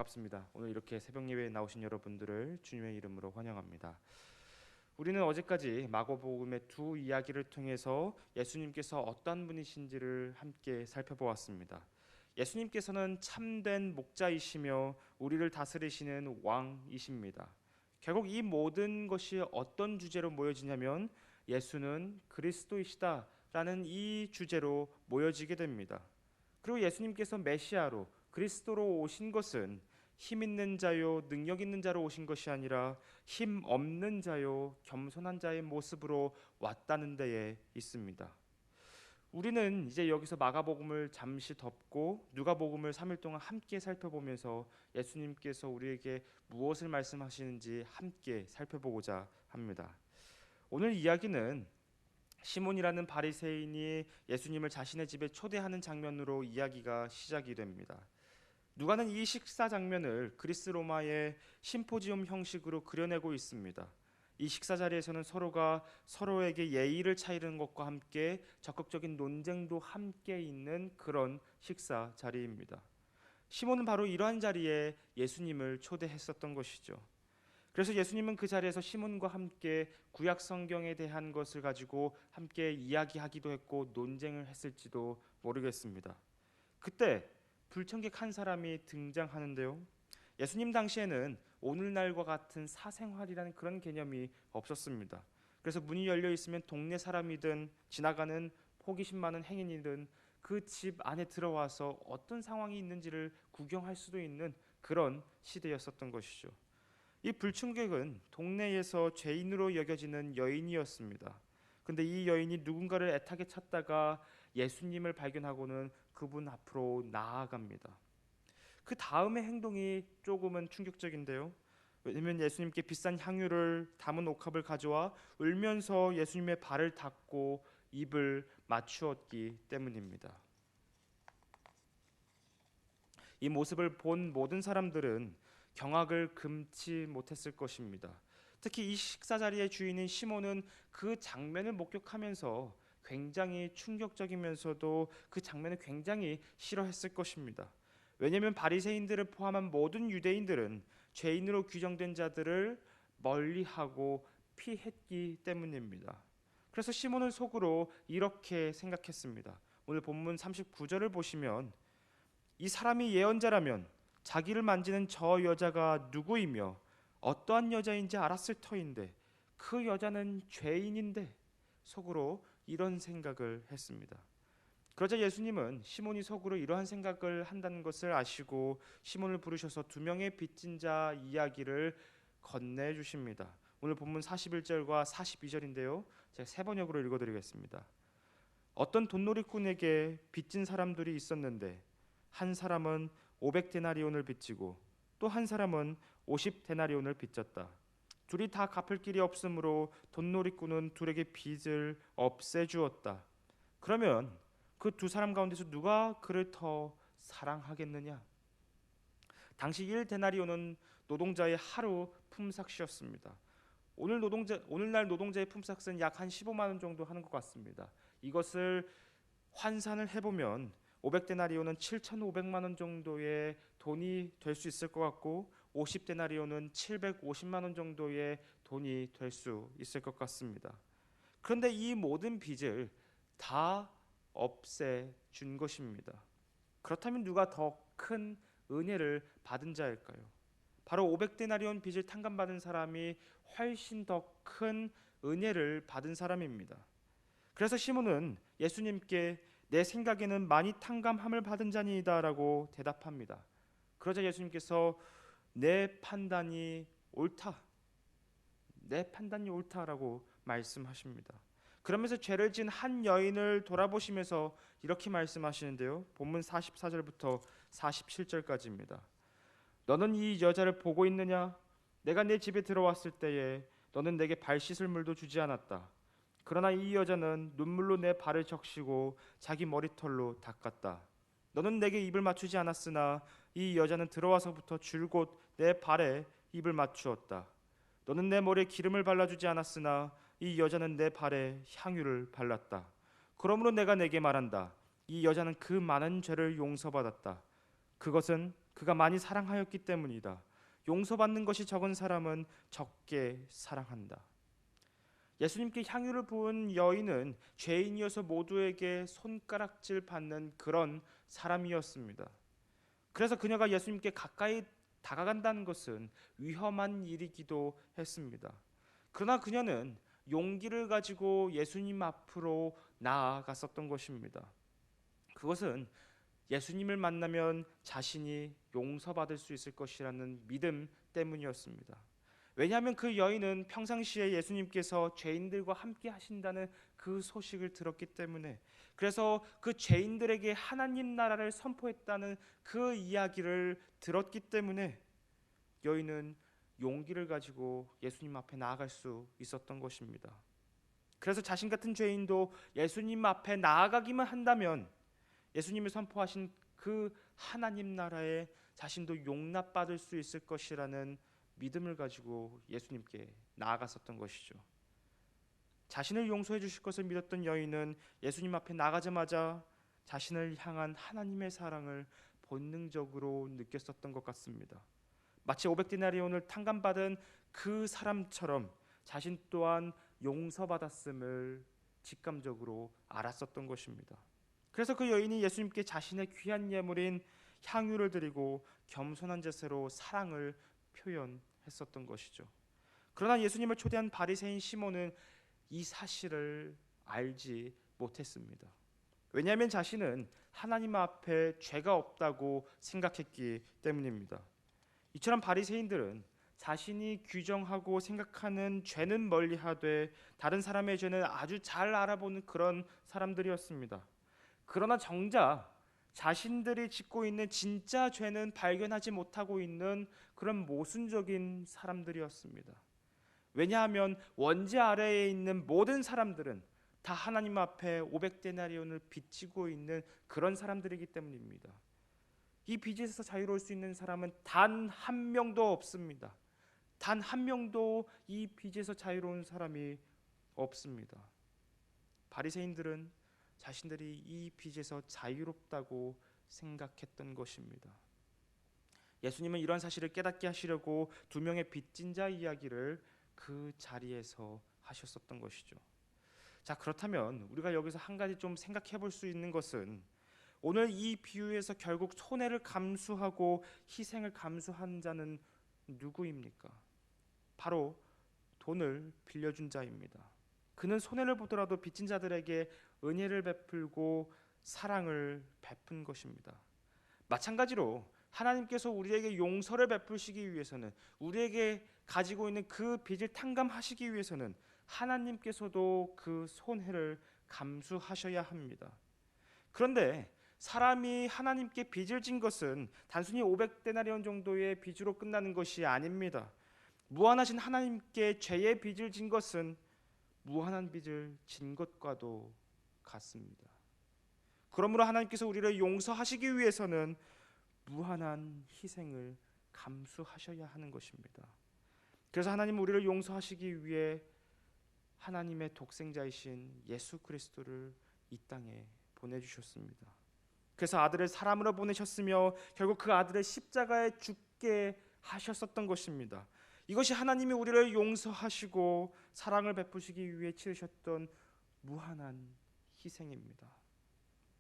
반갑습니다. 오늘 이렇게 새벽 예배에 나오신 여러분들을 주님의 이름으로 환영합니다. 우리는 어제까지 마가복음의 두 이야기를 통해서 예수님께서 어떤 분이신지를 함께 살펴보았습니다. 예수님께서는 참된 목자이시며 우리를 다스리시는 왕이십니다. 결국 이 모든 것이 어떤 주제로 모여지냐면 예수는 그리스도이시다라는 이 주제로 모여지게 됩니다. 그리고 예수님께서 메시아로 그리스도로 오신 것은 힘 있는 자요 능력 있는 자로 오신 것이 아니라 힘 없는 자요 겸손한 자의 모습으로 왔다는 데에 있습니다. 우리는 이제 여기서 마가복음을 잠시 덮고 누가복음을 3일 동안 함께 살펴보면서 예수님께서 우리에게 무엇을 말씀하시는지 함께 살펴보고자 합니다. 오늘 이야기는 시몬이라는 바리새인이 예수님을 자신의 집에 초대하는 장면으로 이야기가 시작이 됩니다. 누가는 이 식사 장면을 그리스 로마의 심포지움 형식으로 그려내고 있습니다. 이 식사 자리에서는 서로가 서로에게 예의를 차리는 것과 함께 적극적인 논쟁도 함께 있는 그런 식사 자리입니다. 시몬은 바로 이러한 자리에 예수님을 초대했었던 것이죠. 그래서 예수님은 그 자리에서 시몬과 함께 구약 성경에 대한 것을 가지고 함께 이야기하기도 했고 논쟁을 했을지도 모르겠습니다. 그때 불청객 한 사람이 등장하는데요. 예수님 당시에는 오늘날과 같은 사생활이라는 그런 개념이 없었습니다. 그래서 문이 열려 있으면 동네 사람이든 지나가는 호기심 많은 행인이든 그 집 안에 들어와서 어떤 상황이 있는지를 구경할 수도 있는 그런 시대였었던 것이죠. 이 불청객은 동네에서 죄인으로 여겨지는 여인이었습니다. 근데 이 여인이 누군가를 애타게 찾다가 예수님을 발견하고는 그분 앞으로 나아갑니다. 그 다음의 행동이 조금은 충격적인데요. 왜냐하면 예수님께 비싼 향유를 담은 옥합을 가져와 울면서 예수님의 발을 닦고 입을 맞추었기 때문입니다. 이 모습을 본 모든 사람들은 경악을 금치 못했을 것입니다. 특히 이 식사 자리의 주인인 시몬은 그 장면을 목격하면서 굉장히 충격적이면서도 그 장면을 굉장히 싫어했을 것입니다. 왜냐하면 바리새인들을 포함한 모든 유대인들은 죄인으로 규정된 자들을 멀리하고 피했기 때문입니다. 그래서 시몬은 속으로 이렇게 생각했습니다. 오늘 본문 39절을 보시면 이 사람이 예언자라면 자기를 만지는 저 여자가 누구이며 어떠한 여자인지 알았을 터인데 그 여자는 죄인인데 속으로 이런 생각을 했습니다. 그러자 예수님은 시몬이 속으로 이러한 생각을 한다는 것을 아시고 시몬을 부르셔서 두 명의 빚진 자 이야기를 건네주십니다. 오늘 본문 41절과 42절인데요. 제가 세 번역으로 읽어드리겠습니다. 어떤 돈놀이꾼에게 빚진 사람들이 있었는데 한 사람은 500데나리온을 빚지고 또 한 사람은 50데나리온을 빚졌다. 둘이 다 갚을 길이 없으므로 돈놀이꾼은 둘에게 빚을 없애주었다. 그러면 그 두 사람 가운데서 누가 그를 더 사랑하겠느냐? 당시 1데나리온은 노동자의 하루 품삯이었습니다. 오늘날 노동자의 품삯은 약 한 15만 원 정도 하는 것 같습니다. 이것을 환산을 해보면 500데나리온은 7,500만 원 정도의 돈이 될 수 있을 것 같고 50데나리온은 750만 원 정도의 돈이 될 수 있을 것 같습니다. 그런데 이 모든 빚을 다 없애준 것입니다. 그렇다면 누가 더 큰 은혜를 받은 자일까요? 바로 500데나리온 빚을 탕감받은 사람이 훨씬 더 큰 은혜를 받은 사람입니다. 그래서 시몬은 예수님께 내 생각에는 많이 탕감함을 받은 자니이다라고 대답합니다. 그러자 예수님께서 내 판단이 옳다. 내 판단이 옳다라고 말씀하십니다. 그러면서 죄를 지은 한 여인을 돌아보시면서 이렇게 말씀하시는데요. 본문 44절부터 47절까지입니다. 너는 이 여자를 보고 있느냐? 내가 내 집에 들어왔을 때에 너는 내게 발 씻을 물도 주지 않았다. 그러나 이 여자는 눈물로 내 발을 적시고 자기 머리털로 닦았다. 너는 내게 입을 맞추지 않았으나 이 여자는 들어와서부터 줄곧 내 발에 입을 맞추었다. 너는 내 머리에 기름을 발라주지 않았으나 이 여자는 내 발에 향유를 발랐다. 그러므로 내가 내게 말한다. 이 여자는 그 많은 죄를 용서받았다. 그것은 그가 많이 사랑하였기 때문이다. 용서받는 것이 적은 사람은 적게 사랑한다. 예수님께 향유를 부은 여인은 죄인이어서 모두에게 손가락질 받는 그런 사람이었습니다. 그래서 그녀가 예수님께 가까이 다가간다는 것은 위험한 일이기도 했습니다. 그러나 그녀는 용기를 가지고 예수님 앞으로 나아갔었던 것입니다. 그것은 예수님을 만나면 자신이 용서받을 수 있을 것이라는 믿음 때문이었습니다. 왜냐하면 그 여인은 평상시에 예수님께서 죄인들과 함께 하신다는 그 소식을 들었기 때문에, 그래서 그 죄인들에게 하나님 나라를 선포했다는 그 이야기를 들었기 때문에 여인은 용기를 가지고 예수님 앞에 나아갈 수 있었던 것입니다. 그래서 자신 같은 죄인도 예수님 앞에 나아가기만 한다면 예수님이 선포하신 그 하나님 나라에 자신도 용납받을 수 있을 것이라는 믿음을 가지고 예수님께 나아갔었던 것이죠. 자신을 용서해 주실 것을 믿었던 여인은 예수님 앞에 나가자마자 자신을 향한 하나님의 사랑을 본능적으로 느꼈었던 것 같습니다. 마치 500데나리온을 탕감받은 그 사람처럼 자신 또한 용서받았음을 직감적으로 알았었던 것입니다. 그래서 그 여인이 예수님께 자신의 귀한 예물인 향유를 드리고 겸손한 자세로 사랑을 표현했었던 것이죠. 그러나 예수님을 초대한 바리새인 시몬은 이 사실을 알지 못했습니다. 왜냐하면 자신은 하나님 앞에 죄가 없다고 생각했기 때문입니다. 이처럼 바리새인들은 자신이 규정하고 생각하는 죄는 멀리하되 다른 사람의 죄는 아주 잘 알아보는 그런 사람들이었습니다. 그러나 정작 자신들이 짓고 있는 진짜 죄는 발견하지 못하고 있는 그런 모순적인 사람들이었습니다. 왜냐하면 원죄 아래에 있는 모든 사람들은 다 하나님 앞에 500데나리온을 빚지고 있는 그런 사람들이기 때문입니다. 이 빚에서 자유로울 수 있는 사람은 단 한 명도 없습니다. 단 한 명도 이 빚에서 자유로운 사람이 없습니다. 바리새인들은 자신들이 이 빚에서 자유롭다고 생각했던 것입니다. 예수님은 이런 사실을 깨닫게 하시려고 두 명의 빚진 자 이야기를 그 자리에서 하셨었던 것이죠. 자, 그렇다면 우리가 여기서 한 가지 좀 생각해 볼 수 있는 것은 오늘 이 비유에서 결국 손해를 감수하고 희생을 감수한 자는 누구입니까? 바로 돈을 빌려준 자입니다. 그는 손해를 보더라도 빚진 자들에게 은혜를 베풀고 사랑을 베푼 것입니다. 마찬가지로 하나님께서 우리에게 용서를 베푸시기 위해서는, 우리에게 가지고 있는 그 빚을 탕감하시기 위해서는 하나님께서도 그 손해를 감수하셔야 합니다. 그런데 사람이 하나님께 빚을 진 것은 단순히 500데나리온 정도의 빚으로 끝나는 것이 아닙니다. 무한하신 하나님께 죄의 빚을 진 것은 무한한 빚을 진 것과도 같습니다. 그러므로 하나님께서 우리를 용서하시기 위해서는 무한한 희생을 감수하셔야 하는 것입니다. 그래서 하나님은 우리를 용서하시기 위해 하나님의 독생자이신 예수 그리스도를 이 땅에 보내주셨습니다. 그래서 아들을 사람으로 보내셨으며 결국 그 아들을 십자가에 죽게 하셨었던 것입니다. 이것이 하나님이 우리를 용서하시고 사랑을 베푸시기 위해 치르셨던 무한한 희생입니다.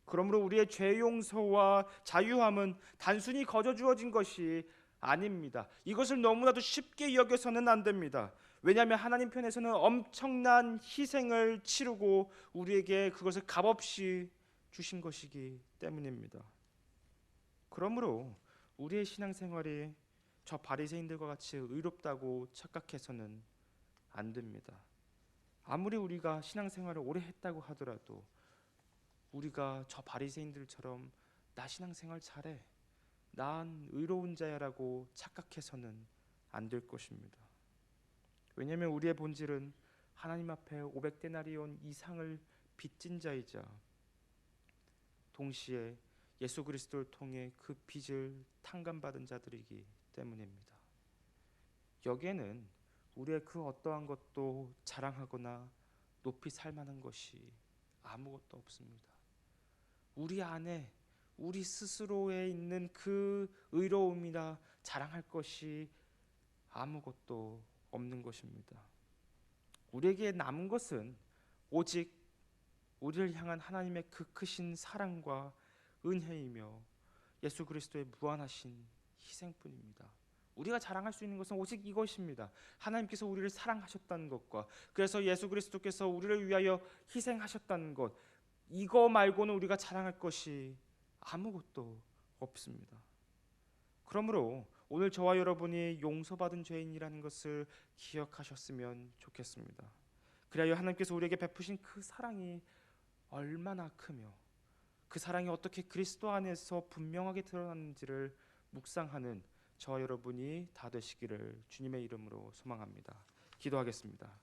그러므로 우리의 죄 용서와 자유함은 단순히 거저 주어진 것이 아닙니다. 이것을 너무나도 쉽게 여겨서는 안 됩니다. 왜냐하면 하나님 편에서는 엄청난 희생을 치르고 우리에게 그것을 값없이 주신 것이기 때문입니다. 그러므로 우리의 신앙생활이 저 바리새인들과 같이 의롭다고 착각해서는 안 됩니다. 아무리 우리가 신앙생활을 오래 했다고 하더라도 우리가 저 바리새인들처럼 나 신앙생활 잘해, 난 의로운 자야라고 착각해서는 안 될 것입니다. 왜냐하면 우리의 본질은 하나님 앞에 500데나리온 이상을 빚진 자이자 동시에 예수 그리스도를 통해 그 빚을 탕감받은 자들이기 때문입니다. 여기에는 우리의 그 어떠한 것도 자랑하거나 높이 살만한 것이 아무것도 없습니다. 우리 안에 우리 스스로에 있는 그 의로움이나 자랑할 것이 아무것도 없는 것입니다. 우리에게 남은 것은 오직 우리를 향한 하나님의 그 크신 사랑과 은혜이며 예수 그리스도의 무한하신 희생뿐입니다. 우리가 자랑할 수 있는 것은 오직 이것입니다. 하나님께서 우리를 사랑하셨다는 것과 그래서 예수 그리스도께서 우리를 위하여 희생하셨다는 것, 이거 말고는 우리가 자랑할 것이 아무것도 없습니다. 그러므로 오늘 저와 여러분이 용서받은 죄인이라는 것을 기억하셨으면 좋겠습니다. 그리하여 하나님께서 우리에게 베푸신 그 사랑이 얼마나 크며 그 사랑이 어떻게 그리스도 안에서 분명하게 드러났는지를 묵상하는 저와 여러분이 다 되시기를 주님의 이름으로 소망합니다. 기도하겠습니다.